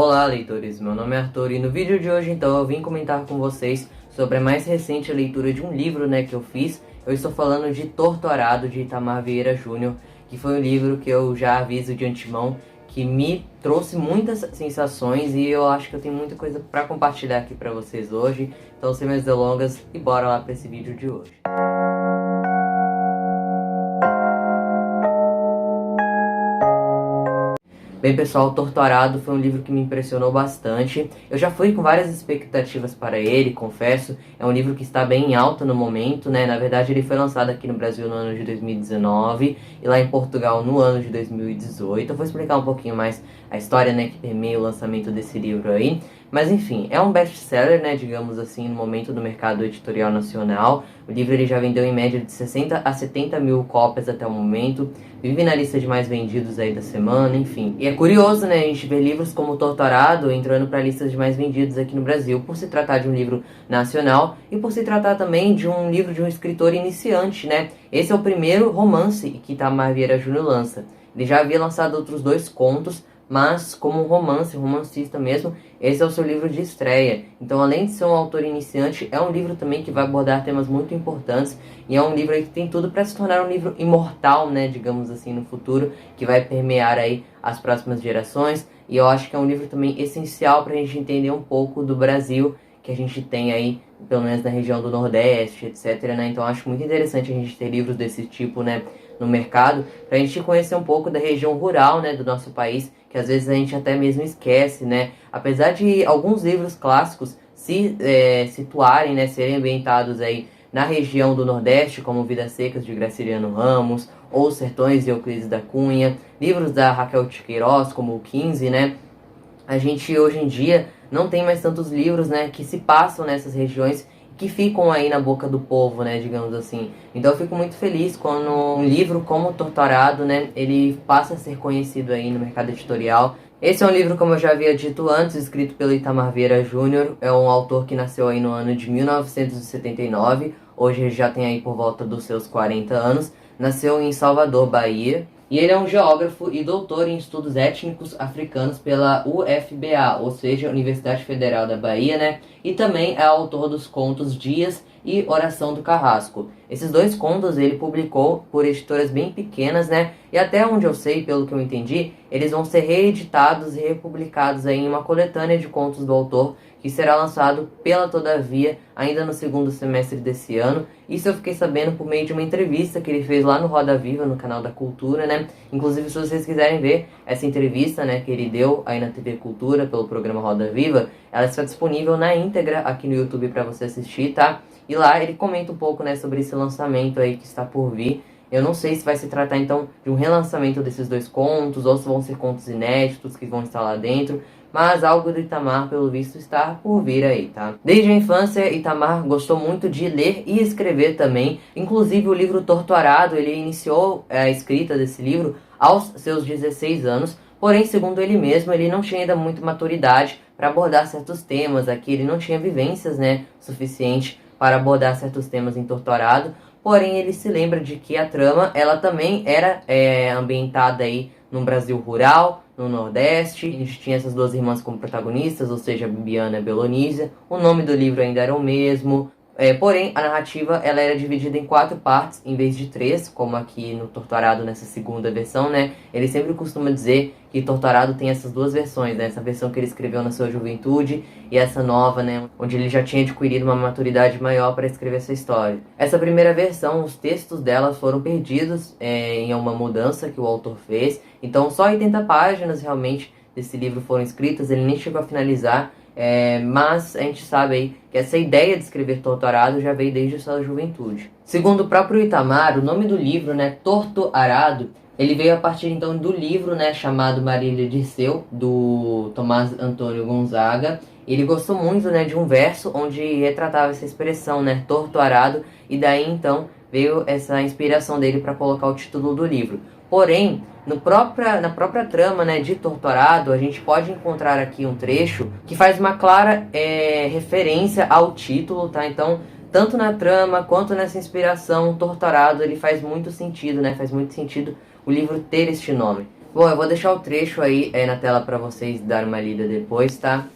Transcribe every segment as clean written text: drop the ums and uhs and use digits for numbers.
Olá, leitores! Meu nome é Arthur e no vídeo de hoje, então, eu vim comentar com vocês sobre a mais recente leitura de um livro, que eu fiz. Eu estou falando de Torturado, de Itamar Vieira Júnior, que foi um livro que eu já aviso de antemão, que me trouxe muitas sensações e eu acho que eu tenho muita coisa para compartilhar aqui para vocês hoje. Então, sem mais delongas, e bora lá para esse vídeo de hoje. Bem, pessoal, Torturado foi um livro que me impressionou bastante. Eu já fui com várias expectativas para ele, confesso. É um livro que está bem em alta no momento, né? Na verdade, ele foi lançado aqui no Brasil no ano de 2019 e lá em Portugal no ano de 2018. Eu vou explicar um pouquinho mais a história, que permeia o lançamento desse livro aí. Mas enfim, é um best-seller, digamos assim, no momento do mercado editorial nacional. O livro ele já vendeu em média de 60 a 70 mil cópias até o momento. Vive na lista de mais vendidos aí da semana, enfim. E é curioso, a gente ver livros como Torturado entrando para listas de mais vendidos aqui no Brasil, por se tratar de um livro nacional e por se tratar também de um livro de um escritor iniciante, Esse é o primeiro romance que Itamar Vieira Júnior lança. Ele já havia lançado outros 2 contos, mas como um romancista mesmo, esse é o seu livro de estreia. Então, além de ser um autor iniciante, é um livro também que vai abordar temas muito importantes e é um livro aí que tem tudo para se tornar um livro imortal, digamos assim, no futuro, que vai permear aí as próximas gerações. E eu acho que é um livro também essencial para a gente entender um pouco do Brasil que a gente tem aí, pelo menos na região do Nordeste, etc, Então, eu acho muito interessante a gente ter livros desse tipo, no mercado, para a gente conhecer um pouco da região rural, do nosso país, que às vezes a gente até mesmo esquece, Apesar de alguns livros clássicos se situarem, serem ambientados aí na região do Nordeste, como Vidas Secas, de Graciliano Ramos, ou Sertões, de Euclides da Cunha, livros da Raquel de Queiroz, como o 15, A gente, hoje em dia, não tem mais tantos livros, que se passam nessas regiões, que ficam aí na boca do povo, digamos assim. Então eu fico muito feliz quando um livro como Torturado, ele passa a ser conhecido aí no mercado editorial. Esse é um livro, como eu já havia dito antes, escrito pelo Itamar Vieira Júnior. É um autor que nasceu aí no ano de 1979. Hoje ele já tem aí por volta dos seus 40 anos. Nasceu em Salvador, Bahia. E ele é um geógrafo e doutor em estudos étnicos africanos pela UFBA, ou seja, Universidade Federal da Bahia, E também é autor dos contos Dias e Oração do Carrasco. Esses 2 contos ele publicou por editoras bem pequenas, E até onde eu sei, pelo que eu entendi, eles vão ser reeditados e republicados aí em uma coletânea de contos do autor, que será lançado pela Todavia ainda no 2º semestre desse ano. Isso eu fiquei sabendo por meio de uma entrevista que ele fez lá no Roda Viva, no canal da Cultura, Inclusive, se vocês quiserem ver essa entrevista, que ele deu aí na TV Cultura, pelo programa Roda Viva, ela está disponível na íntegra aqui no YouTube para você assistir, tá? E lá ele comenta um pouco, sobre esse lançamento aí que está por vir. Eu não sei se vai se tratar, então, de um relançamento desses 2 contos, ou se vão ser contos inéditos que vão estar lá dentro, mas algo do Itamar, pelo visto, está por vir aí, tá? Desde a infância, Itamar gostou muito de ler e escrever também. Inclusive, o livro Torturado, ele iniciou a escrita desse livro aos seus 16 anos. Porém, segundo ele mesmo, ele não tinha ainda muita maturidade para abordar certos temas aqui. Ele não tinha vivências, suficiente para abordar certos temas em Torturado. Porém, ele se lembra de que a trama, ela também era ambientada aí no Brasil rural, no Nordeste. A gente tinha essas 2 irmãs como protagonistas, ou seja, Bibiana e Belonísia. O nome do livro ainda era o mesmo. Porém, a narrativa ela era dividida em 4 partes, em vez de 3, como aqui no Torturado, nessa segunda versão, Ele sempre costuma dizer que Torturado tem essas 2 versões, Essa versão que ele escreveu na sua juventude e essa nova, Onde ele já tinha adquirido uma maturidade maior para escrever essa história. Essa primeira versão, os textos dela foram perdidos em uma mudança que o autor fez. Então, só 80 páginas realmente desse livro foram escritas, ele nem chegou a finalizar. Mas a gente sabe aí que essa ideia de escrever Torturado já veio desde a sua juventude. Segundo o próprio Itamar, o nome do livro, Torturado, ele veio a partir então do livro, chamado Marília Dirceu, do Tomás Antônio Gonzaga. Ele gostou muito, de um verso onde retratava essa expressão, Torturado, e daí então veio essa inspiração dele para colocar o título do livro. Porém, na própria trama, de Torturado, a gente pode encontrar aqui um trecho que faz uma clara referência ao título, tá? Então, tanto na trama quanto nessa inspiração, Torturado, ele faz muito sentido, Faz muito sentido o livro ter este nome. Bom, eu vou deixar o trecho aí na tela para vocês darem uma lida depois, tá?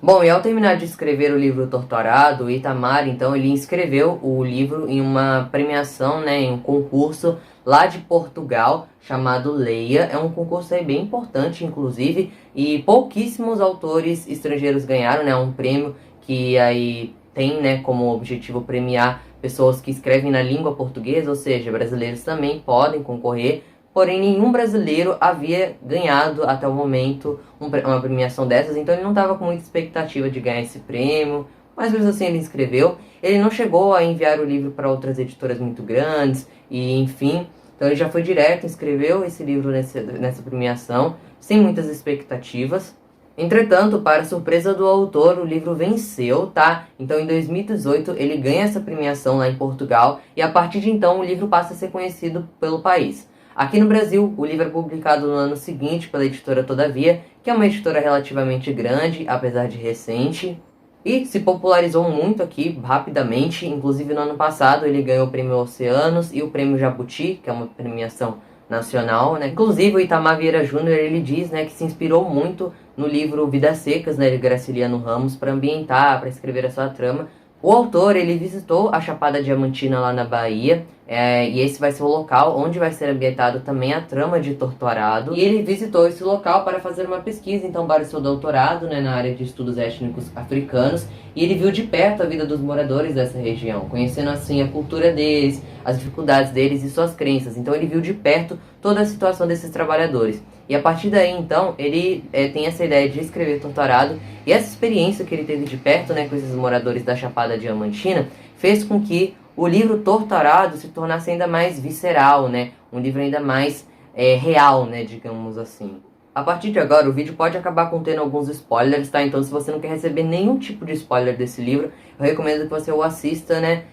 Bom, e ao terminar de escrever o livro Torturado, o Itamar, então, ele inscreveu o livro em uma premiação, né, em um concurso lá de Portugal, chamado Leia. É um concurso aí bem importante, inclusive, e pouquíssimos autores estrangeiros ganharam, né, um prêmio que aí tem, né, como objetivo premiar pessoas que escrevem na língua portuguesa, ou seja, brasileiros também podem concorrer. Porém, nenhum brasileiro havia ganhado até o momento uma premiação dessas, então ele não estava com muita expectativa de ganhar esse prêmio, mas mesmo assim ele inscreveu. Ele não chegou a enviar o livro para outras editoras muito grandes, e enfim, então ele já foi direto, inscreveu esse livro nessa premiação, sem muitas expectativas. Entretanto, para surpresa do autor, o livro venceu, tá? Então, em 2018, ele ganha essa premiação lá em Portugal, e a partir de então o livro passa a ser conhecido pelo país. Aqui no Brasil, o livro é publicado no ano seguinte pela editora Todavia, que é uma editora relativamente grande, apesar de recente, e se popularizou muito aqui, rapidamente. Inclusive, no ano passado, ele ganhou o Prêmio Oceanos e o Prêmio Jabuti, que é uma premiação nacional, né? Inclusive, o Itamar Vieira Júnior, ele diz, né, que se inspirou muito no livro Vidas Secas, né, de Graciliano Ramos, para ambientar, para escrever a sua trama. O autor, ele visitou a Chapada Diamantina lá na Bahia, e esse vai ser o local onde vai ser ambientado também a trama de Torturado. E ele visitou esse local para fazer uma pesquisa, então, para o seu doutorado, né, na área de estudos étnicos africanos, e ele viu de perto a vida dos moradores dessa região, conhecendo assim a cultura deles, as dificuldades deles e suas crenças. Então ele viu de perto toda a situação desses trabalhadores. E a partir daí, então, ele tem essa ideia de escrever Torturado, e essa experiência que ele teve de perto, né, com esses moradores da Chapada Diamantina, fez com que o livro Torturado se tornasse ainda mais visceral, né, um livro ainda mais real, né, digamos assim. A partir de agora, o vídeo pode acabar contendo alguns spoilers, tá? Então, se você não quer receber nenhum tipo de spoiler desse livro, eu recomendo que você o assista, né,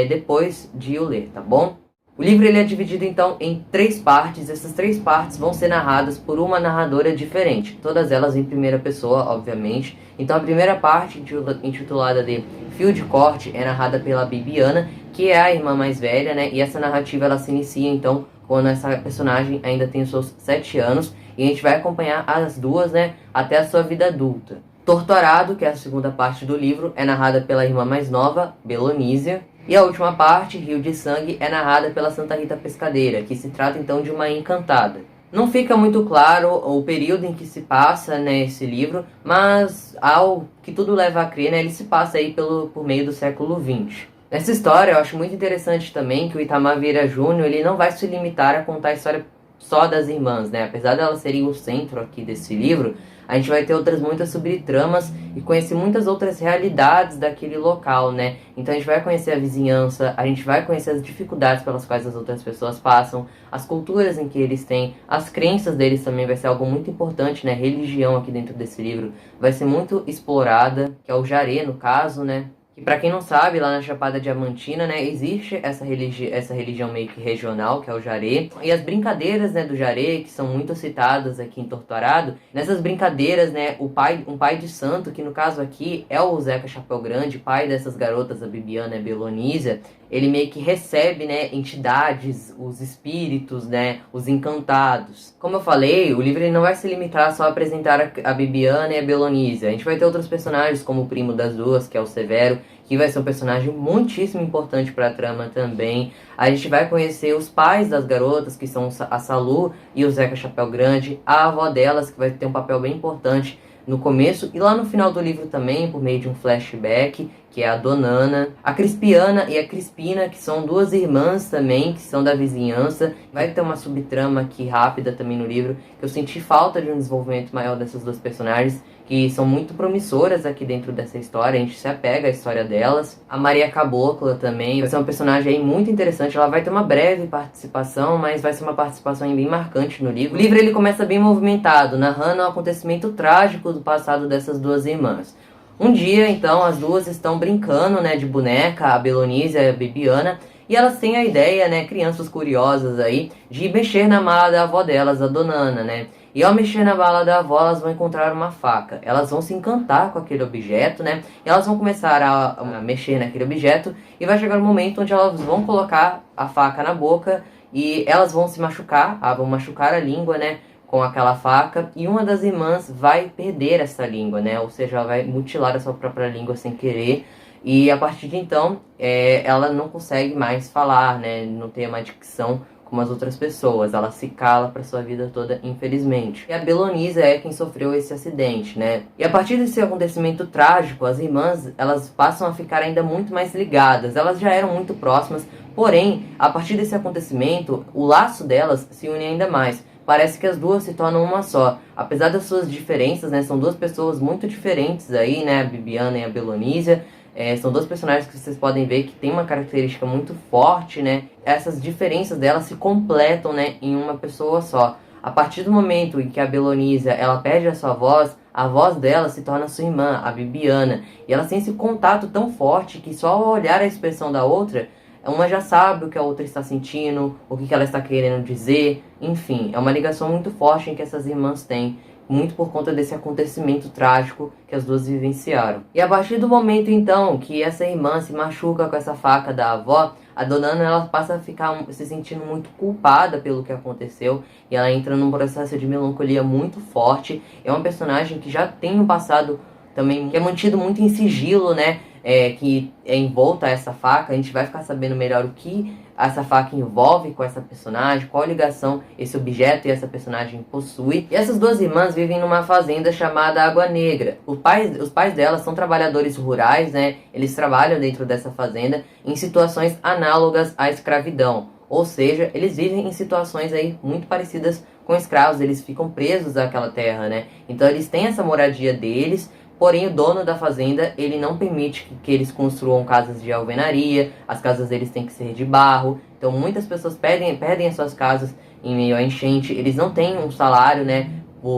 depois de o ler, tá bom? O livro ele é dividido então em 3 partes. Essas 3 partes vão ser narradas por uma narradora diferente, todas elas em primeira pessoa, obviamente. Então a primeira parte, intitulada de Fio de Corte, é narrada pela Bibiana, que é a irmã mais velha, né? E essa narrativa ela se inicia então quando essa personagem ainda tem os seus 7 anos, e a gente vai acompanhar as duas, né, até a sua vida adulta. Torturado, que é a segunda parte do livro, é narrada pela irmã mais nova, Belonísia. E a última parte, Rio de Sangue, é narrada pela Santa Rita Pescadeira, que se trata então de uma encantada. Não fica muito claro o período em que se passa, né, esse livro, mas ao que tudo leva a crer, né, ele se passa aí por meio do século XX. Nessa história, eu acho muito interessante também que o Itamar Vieira Júnior ele não vai se limitar a contar a história só das irmãs, né? Apesar delas serem o centro aqui desse livro, a gente vai ter outras muitas subtramas e conhecer muitas outras realidades daquele local, né? Então a gente vai conhecer a vizinhança, a gente vai conhecer as dificuldades pelas quais as outras pessoas passam, as culturas em que eles têm, as crenças deles também vai ser algo muito importante, né? Religião aqui dentro desse livro vai ser muito explorada, que é o Jaré, no caso, né? E para quem não sabe, lá na Chapada Diamantina, né, existe essa religião meio que regional, que é o Jaré. E as brincadeiras, né, do Jaré, que são muito citadas aqui em Torturado, nessas brincadeiras, né, um pai de santo, que no caso aqui é o Zeca Chapéu Grande, pai dessas garotas, a Bibiana e a Belonísia, ele meio que recebe, né, entidades, os espíritos, né, os encantados. Como eu falei, o livro ele não vai se limitar só a apresentar a Bibiana e a Belonísia. A gente vai ter outros personagens, como o primo das duas, que é o Severo, que vai ser um personagem muitíssimo importante para a trama também. A gente vai conhecer os pais das garotas, que são a Salu e o Zeca Chapéu Grande, a avó delas, que vai ter um papel bem importante no começo e lá no final do livro também, por meio de um flashback, que é a Donana, a Crispiana e a Crispina, que são duas irmãs também, que são da vizinhança. Vai ter uma subtrama aqui rápida também no livro, que eu senti falta de um desenvolvimento maior dessas duas personagens, que são muito promissoras aqui dentro dessa história, a gente se apega à história delas. A Maria Cabocla também vai ser uma personagem aí muito interessante, ela vai ter uma breve participação, mas vai ser uma participação aí bem marcante no livro. O livro ele começa bem movimentado, narrando um acontecimento trágico do passado dessas duas irmãs. Um dia, então, as duas estão brincando, né, de boneca, a Belonísia e a Bibiana, E elas têm a ideia, né, crianças curiosas aí, de mexer na mala da avó delas, a Dona Ana, né? E ao mexer na mala da avó, elas vão encontrar uma faca. Elas vão se encantar com aquele objeto, né? E elas vão começar a mexer naquele objeto. E vai chegar um momento onde elas vão colocar a faca na boca. E elas vão se machucar, vão machucar a língua, né? Com aquela faca. E uma das irmãs vai perder essa língua, né? Ou seja, ela vai mutilar a sua própria língua sem querer. E a partir de então, ela não consegue mais falar, né? Não tem uma dicção como as outras pessoas, ela se cala para sua vida toda, infelizmente. E a Belonisa é quem sofreu esse acidente, né? E a partir desse acontecimento trágico, as irmãs, elas passam a ficar ainda muito mais ligadas. Elas já eram muito próximas, porém, a partir desse acontecimento, o laço delas se une ainda mais. Parece que as duas se tornam uma só. Apesar das suas diferenças, né? São duas pessoas muito diferentes aí, né? A Bibiana e a Belonísia. São dois personagens que vocês podem ver que tem uma característica muito forte, né? Essas diferenças delas se completam, né, em uma pessoa só. A partir do momento em que a Belonísia, ela perde a sua voz, a voz dela se torna sua irmã, a Bibiana. E elas têm esse contato tão forte que só ao olhar a expressão da outra, uma já sabe o que a outra está sentindo, o que ela está querendo dizer. Enfim, é uma ligação muito forte em que essas irmãs têm. Muito por conta desse acontecimento trágico que as duas vivenciaram. E a partir do momento, então, que essa irmã se machuca com essa faca da avó, a Dona Ana, ela passa a ficar se sentindo muito culpada pelo que aconteceu, e ela entra num processo de melancolia muito forte. É uma personagem que já tem um passado também, que é mantido muito em sigilo, né? Que é envolta a essa faca. A gente vai ficar sabendo melhor o que essa faca envolve com essa personagem, qual ligação esse objeto e essa personagem possui. E essas duas irmãs vivem numa fazenda chamada Água Negra. Os pais delas são trabalhadores rurais, né? Eles trabalham dentro dessa fazenda em situações análogas à escravidão. Ou seja, eles vivem em situações aí muito parecidas com escravos, eles ficam presos àquela terra, né? Então eles têm essa moradia deles. Porém, o dono da fazenda, ele não permite que eles construam casas de alvenaria, as casas deles têm que ser de barro. Então, muitas pessoas perdem as suas casas em meio à enchente. Eles não têm um salário, né,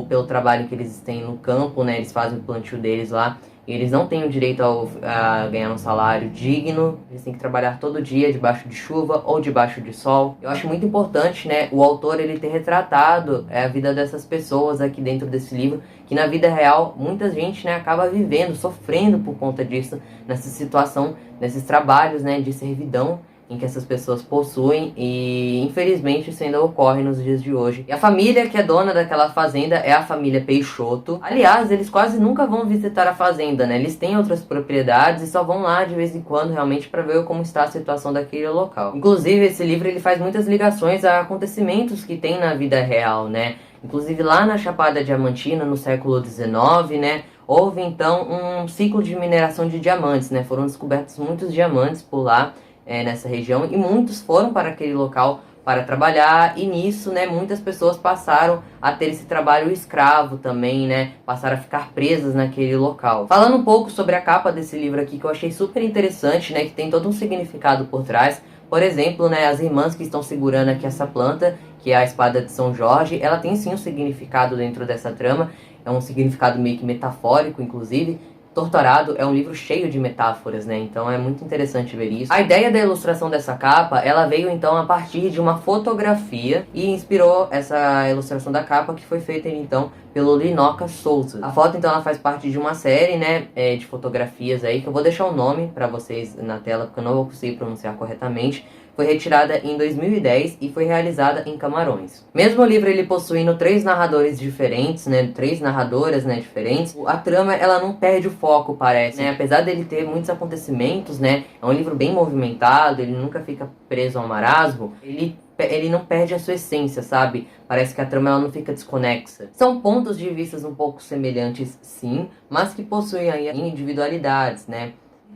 pelo trabalho que eles têm no campo, né, eles fazem o plantio deles lá. E eles não têm o direito a ganhar um salário digno, eles têm que trabalhar todo dia debaixo de chuva ou debaixo de sol. Eu acho muito importante, né, o autor ele ter retratado a vida dessas pessoas aqui dentro desse livro, que na vida real muita gente, né, acaba vivendo, sofrendo por conta disso, nessa situação, nesses trabalhos, né, de servidão em que essas pessoas possuem, e infelizmente isso ainda ocorre nos dias de hoje. E a família que é dona daquela fazenda é a família Peixoto. Aliás, eles quase nunca vão visitar a fazenda, né? Eles têm outras propriedades e só vão lá de vez em quando realmente para ver como está a situação daquele local. Inclusive, esse livro ele faz muitas ligações a acontecimentos que tem na vida real, né? Inclusive lá na Chapada Diamantina, no século XIX, né? Houve então um ciclo de mineração de diamantes, né? Foram descobertos muitos diamantes por lá, nessa região, e muitos foram para aquele local para trabalhar, e nisso, né, muitas pessoas passaram a ter esse trabalho escravo também, né, passaram a ficar presas naquele local. Falando um pouco sobre a capa desse livro aqui, que eu achei super interessante, né, que tem todo um significado por trás. Por exemplo, né, as irmãs que estão segurando aqui essa planta, que é a espada de São Jorge, ela tem sim um significado dentro dessa trama, é um significado meio que metafórico, inclusive. Torturado é um livro cheio de metáforas, né? Então é muito interessante ver isso. A ideia da ilustração dessa capa, ela veio então a partir de uma fotografia e inspirou essa ilustração da capa, que foi feita então pelo Linoca Souza. A foto então ela faz parte de uma série, né, de fotografias aí, que eu vou deixar o nome para vocês na tela, porque eu não vou conseguir pronunciar corretamente. Foi retirada em 2010 e foi realizada em Camarões. Mesmo o livro ele possuindo 3 narradores diferentes, né, 3 narradoras, né, diferentes, a trama ela não perde o foco, parece, né, apesar dele ter muitos acontecimentos, né, é um livro bem movimentado, ele nunca fica preso ao marasmo, ele não perde a sua essência, sabe? Parece que a trama ela não fica desconexa. São pontos de vista um pouco semelhantes, sim, mas que possuem aí individualidades, né?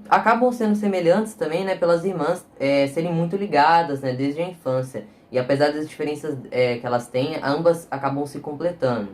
Acabam sendo semelhantes também, né, pelas irmãs serem muito ligadas, né, desde a infância. E apesar das diferenças que elas têm, ambas acabam se completando.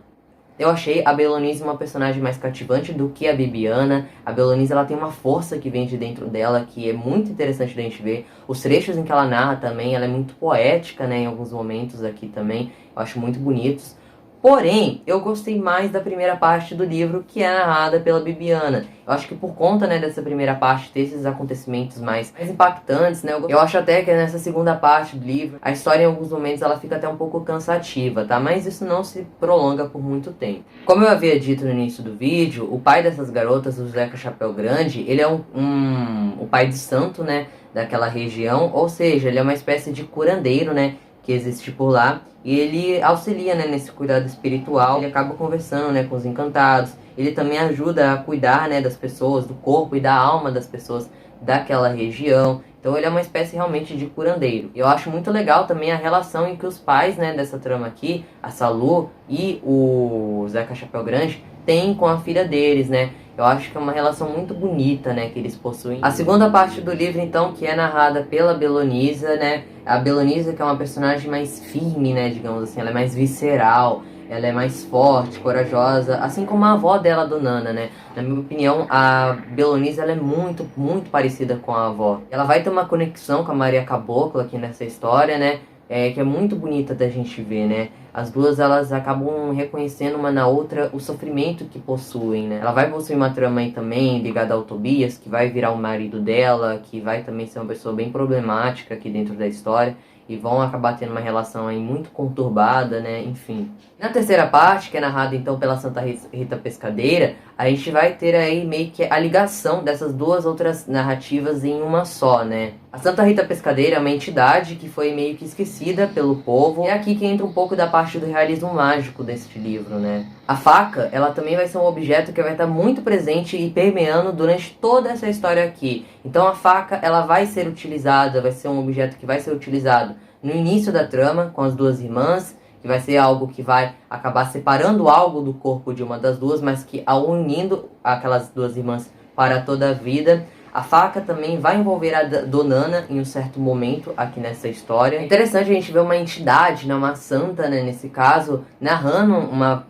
Eu achei a Belonise uma personagem mais cativante do que a Bibiana. A Belonise ela tem uma força que vem de dentro dela, que é muito interessante da gente ver. Os trechos em que ela narra também, ela é muito poética, né, em alguns momentos aqui também. Eu acho muito bonitos. Porém, eu gostei mais da primeira parte do livro, que é narrada pela Bibiana. Eu acho que por conta, né, dessa primeira parte ter esses acontecimentos mais impactantes, né, eu acho até que nessa segunda parte do livro, a história em alguns momentos ela fica até um pouco cansativa, tá? Mas isso não se prolonga por muito tempo. Como eu havia dito no início do vídeo, o pai dessas garotas, o Zeca Chapéu Grande, ele é o pai de santo, né, daquela região, ou seja, ele é uma espécie de curandeiro, né, que existe por lá, e ele auxilia, né, nesse cuidado espiritual. Ele acaba conversando, né, com os encantados. Ele também ajuda a cuidar, né, das pessoas, do corpo e da alma das pessoas daquela região. Então ele é uma espécie realmente de curandeiro. Eu acho muito legal também a relação em que os pais, né, dessa trama aqui, a Salu e o Zeca Chapéu Grande, têm com a filha deles, né? Eu acho que é uma relação muito bonita, né, que eles possuem. A segunda parte do livro, então, que é narrada pela Belonisa, né? A Belonisa, que é uma personagem mais firme, né, digamos assim, ela é mais visceral, ela é mais forte, corajosa, assim como a avó dela, a Donana, né? Na minha opinião, a Belonisa, ela é muito, muito parecida com a avó. Ela vai ter uma conexão com a Maria Caboclo aqui nessa história, né? Que é muito bonita da gente ver, né? As duas, elas acabam reconhecendo uma na outra o sofrimento que possuem, né? Ela vai possuir uma trama aí também ligada ao Tobias, que vai virar o marido dela, que vai também ser uma pessoa bem problemática aqui dentro da história, e vão acabar tendo uma relação aí muito conturbada, né? Enfim. Na terceira parte, que é narrada então pela Santa Rita Pescadeira, a gente vai ter aí meio que a ligação dessas duas outras narrativas em uma só, né? A Santa Rita Pescadeira é uma entidade que foi meio que esquecida pelo povo. É aqui que entra um pouco da parte do realismo mágico deste livro, né? A faca, ela também vai ser um objeto que vai estar muito presente e permeando durante toda essa história aqui. Então a faca, ela vai ser utilizada, vai ser um objeto que vai ser utilizado no início da trama, com as duas irmãs, que vai ser algo que vai acabar separando algo do corpo de uma das duas, mas que ao unindo aquelas duas irmãs para toda a vida. A faca também vai envolver a Donana em um certo momento aqui nessa história. É interessante a gente ver uma entidade, né, uma santa, né, nesse caso, narrando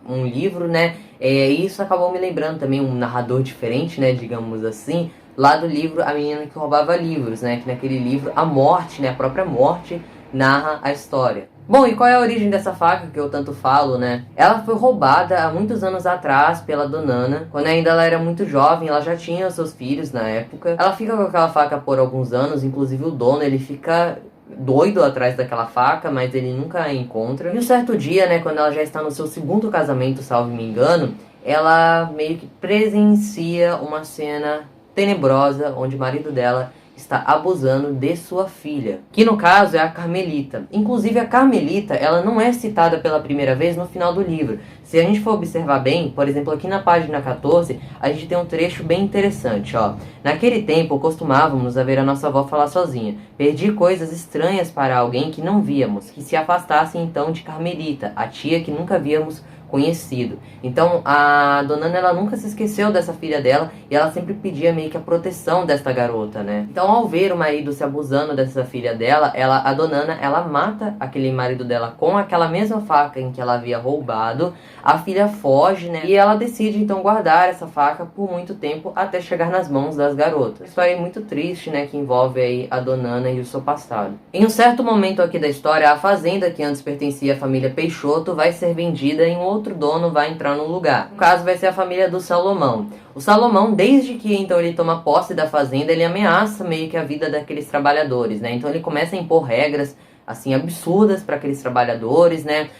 um livro, né, e isso acabou me lembrando também um narrador diferente, né, digamos assim, lá do livro A Menina que Roubava Livros, né, que naquele livro a morte, né, a própria morte, narra a história. Bom, e qual é a origem dessa faca que eu tanto falo, né? Ela foi roubada há muitos anos atrás pela Donana. Quando ainda ela era muito jovem, ela já tinha seus filhos na época. Ela fica com aquela faca por alguns anos, inclusive o dono, ele fica doido atrás daquela faca, mas ele nunca a encontra. E um certo dia, né, quando ela já está no seu segundo casamento, salvo me engano, ela meio que presencia uma cena tenebrosa, onde o marido dela está abusando de sua filha, que no caso é a Carmelita. Inclusive a Carmelita, ela não é citada pela primeira vez no final do livro. Se a gente for observar bem, por exemplo, aqui na página 14, a gente tem um trecho bem interessante, ó. Naquele tempo, costumávamos a ver a nossa avó falar sozinha. Perdi coisas estranhas para alguém que não víamos, que se afastasse então de Carmelita, a tia que nunca víamos conhecido. Então a Donana, ela nunca se esqueceu dessa filha dela e ela sempre pedia meio que a proteção desta garota, né? Então ao ver o marido se abusando dessa filha dela, a Donana, ela mata aquele marido dela com aquela mesma faca em que ela havia roubado. A filha foge, né? E ela decide então guardar essa faca por muito tempo até chegar nas mãos das garotas. História muito triste, né, que envolve aí a Donana e o seu passado. Em um certo momento aqui da história, a fazenda que antes pertencia à família Peixoto vai ser vendida e um outro dono vai entrar no lugar. No caso vai ser a família do Salomão. O Salomão, desde que então ele toma posse da fazenda, ele ameaça meio que a vida daqueles trabalhadores, né? Então ele começa a impor regras assim absurdas para aqueles trabalhadores, né?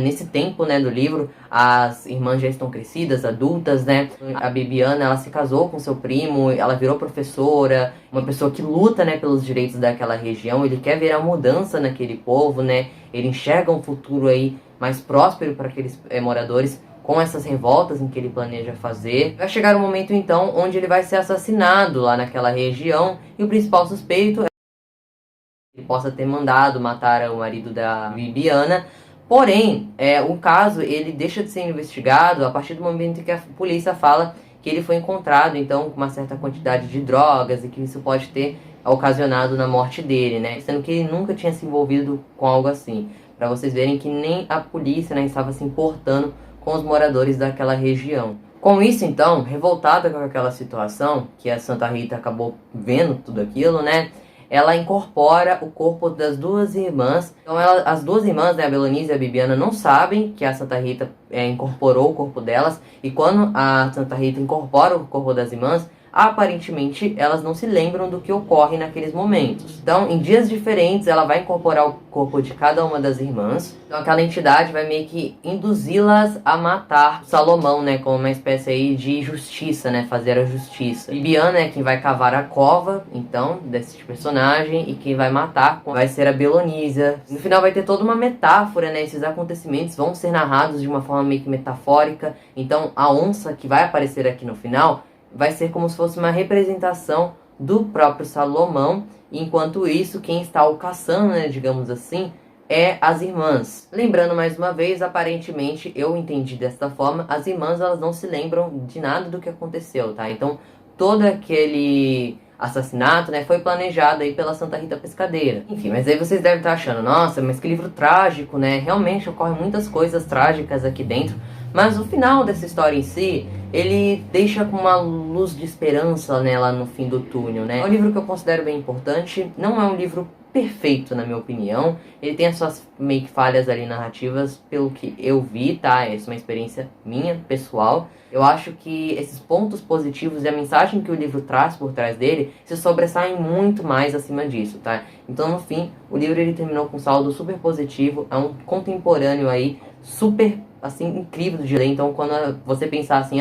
Nesse tempo, né, do livro, as irmãs já estão crescidas, adultas, né? A Bibiana, ela se casou com seu primo, ela virou professora, uma pessoa que luta, né, pelos direitos daquela região. Ele quer ver a mudança naquele povo, né? Ele enxerga um futuro aí mais próspero para aqueles moradores, com essas revoltas em que ele planeja fazer. Vai chegar um momento então onde ele vai ser assassinado lá naquela região, e o principal suspeito é que ele possa ter mandado matar o marido da Bibiana. Porém, o caso ele deixa de ser investigado a partir do momento em que a polícia fala que ele foi encontrado então com uma certa quantidade de drogas e que isso pode ter ocasionado na morte dele, né? Sendo que ele nunca tinha se envolvido com algo assim. Para vocês verem que nem a polícia, né, estava se importando com os moradores daquela região. Com isso, então, revoltada com aquela situação, que a Santa Rita acabou vendo tudo aquilo, né, ela incorpora o corpo das duas irmãs. Então as duas irmãs, né, a Belonise e a Bibiana, não sabem que a Santa Rita incorporou o corpo delas. E quando a Santa Rita incorpora o corpo das irmãs, aparentemente elas não se lembram do que ocorre naqueles momentos. Então, em dias diferentes, ela vai incorporar o corpo de cada uma das irmãs. Então, aquela entidade vai meio que induzi-las a matar Salomão, né, como uma espécie aí de justiça, né, fazer a justiça. Bibiana é quem vai cavar a cova, então, desse personagem, e quem vai matar vai ser a Belonísia. No final vai ter toda uma metáfora, né, esses acontecimentos vão ser narrados de uma forma meio que metafórica. Então, a onça que vai aparecer aqui no final vai ser como se fosse uma representação do próprio Salomão, enquanto isso, quem está o caçando, né, digamos assim, é as irmãs. Lembrando mais uma vez, aparentemente, eu entendi desta forma, as irmãs elas não se lembram de nada do que aconteceu, tá? Então, todo aquele assassinato, né, foi planejado aí pela Santa Rita Pescadeira. Enfim, mas aí vocês devem estar achando, nossa, mas que livro trágico, né? Realmente ocorrem muitas coisas trágicas aqui dentro, mas o final dessa história em si, ele deixa com uma luz de esperança, né, lá no fim do túnel, né? É um livro que eu considero bem importante, não é um livro perfeito, na minha opinião. Ele tem as suas meio que falhas ali narrativas, pelo que eu vi, tá? Essa é uma experiência minha, pessoal. Eu acho que esses pontos positivos e a mensagem que o livro traz por trás dele se sobressaem muito mais acima disso, tá? Então, no fim, o livro ele terminou com um saldo super positivo, é um contemporâneo aí, super, assim, incrível de ler. Então, quando você pensar assim,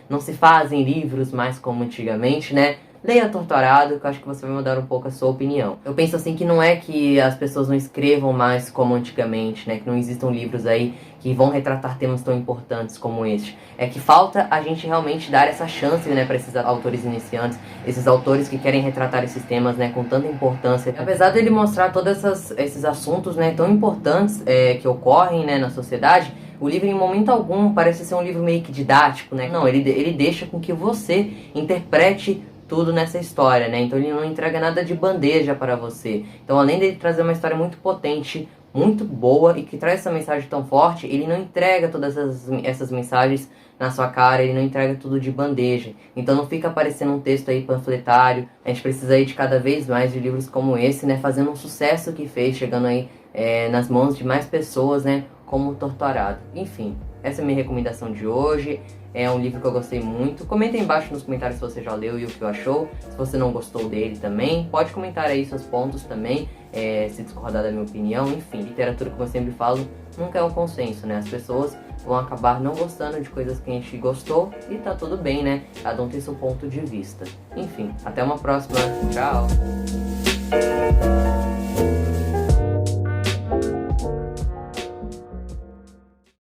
não se fazem livros mais como antigamente, né? Leia Torturado, que eu acho que você vai mudar um pouco a sua opinião. Eu penso assim que não é que as pessoas não escrevam mais como antigamente, né? Que não existam livros aí que vão retratar temas tão importantes como este. É que falta a gente realmente dar essa chance, né, para esses autores iniciantes, esses autores que querem retratar esses temas, né, com tanta importância. Apesar dele mostrar todos esses assuntos, né, tão importantes que ocorrem, né, na sociedade, o livro em momento algum parece ser um livro meio que didático, né? Não, ele deixa com que você interprete tudo nessa história, né? Então ele não entrega nada de bandeja para você. Então, além dele trazer uma história muito potente, muito boa e que traz essa mensagem tão forte, ele não entrega todas essas mensagens na sua cara, ele não entrega tudo de bandeja. Então não fica aparecendo um texto aí panfletário. A gente precisa aí de cada vez mais de livros como esse, né? Fazendo um sucesso que fez, chegando aí nas mãos de mais pessoas, né? Como Torturado. Enfim, essa é a minha recomendação de hoje. É um livro que eu gostei muito. Comenta aí embaixo nos comentários se você já leu e o que achou. Se você não gostou dele também, pode comentar aí seus pontos também, se discordar da minha opinião. Enfim, literatura, como eu sempre falo, nunca é um consenso, né? As pessoas vão acabar não gostando de coisas que a gente gostou e tá tudo bem, né? Cada um tem seu ponto de vista. Enfim, até uma próxima. Tchau!